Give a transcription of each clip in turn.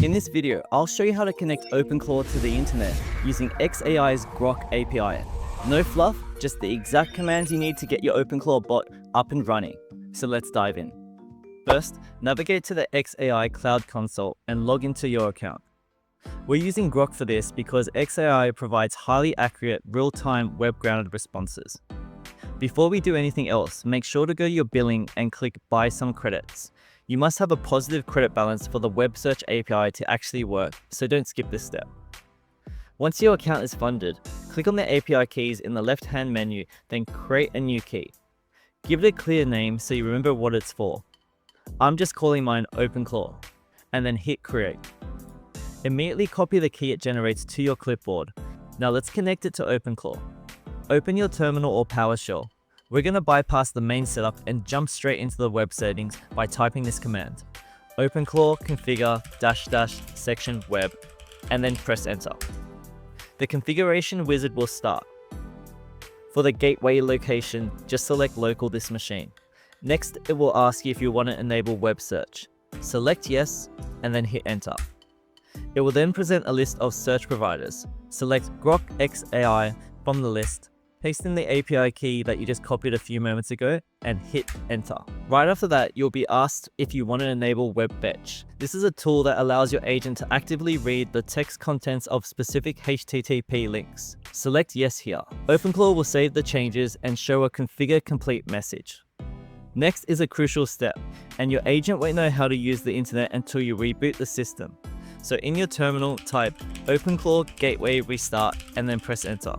In this video, I'll show you how to connect OpenClaw to the internet using xAI's Grok API. No fluff, just the exact commands you need to get your OpenClaw bot up and running. So let's dive in. First, navigate to the xAI Cloud Console and log into your account. We're using Grok for this because xAI provides highly accurate, real-time, web-grounded responses. Before we do anything else, make sure to go to your billing and click Buy Some Credits. You must have a positive credit balance for the web search API to actually work, so don't skip this step. Once your account is funded, click on the API keys in the left-hand menu, then create a new key. Give it a clear name so you remember what it's for. I'm just calling mine OpenClaw, and then hit create. Immediately copy the key it generates to your clipboard. Now let's connect it to OpenClaw. Open your terminal or PowerShell. We're going to bypass the main setup and jump straight into the web settings by typing this command: OpenClaw configure -- section web, and then press enter. The configuration wizard will start. For the gateway location, just select local this machine. Next, it will ask you if you want to enable web search. Select yes, and then hit enter. It will then present a list of search providers. Select Grok xAI from the list. Paste in the API key that you just copied a few moments ago and hit enter. Right after that, you'll be asked if you want to enable web fetch. This is a tool that allows your agent to actively read the text contents of specific HTTP links. Select yes here. OpenClaw will save the changes and show a configure complete message. Next is a crucial step, and your agent won't know how to use the internet until you reboot the system. So in your terminal, type OpenClaw gateway restart and then press enter.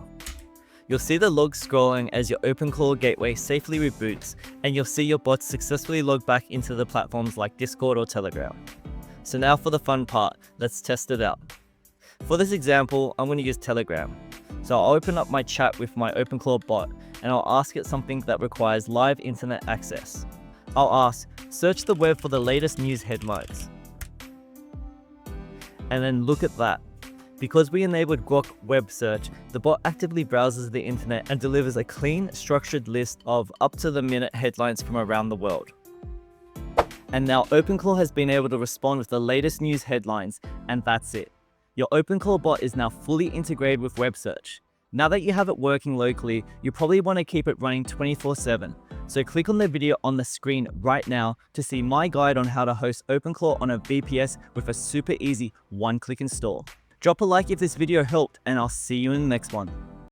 You'll see the log scrolling as your OpenClaw gateway safely reboots, and you'll see your bots successfully log back into the platforms like Discord or Telegram. So now for the fun part, let's test it out. For this example, I'm going to use Telegram. So I'll open up my chat with my OpenClaw bot, and I'll ask it something that requires live internet access. I'll ask, search the web for the latest news headlines. And then look at that. Because we enabled Grok Web Search, the bot actively browses the internet and delivers a clean, structured list of up-to-the-minute headlines from around the world. And now OpenClaw has been able to respond with the latest news headlines, and that's it. Your OpenClaw bot is now fully integrated with web search. Now that you have it working locally, you probably want to keep it running 24/7. So click on the video on the screen right now to see my guide on how to host OpenClaw on a VPS with a super easy one-click install. Drop a like if this video helped, and I'll see you in the next one.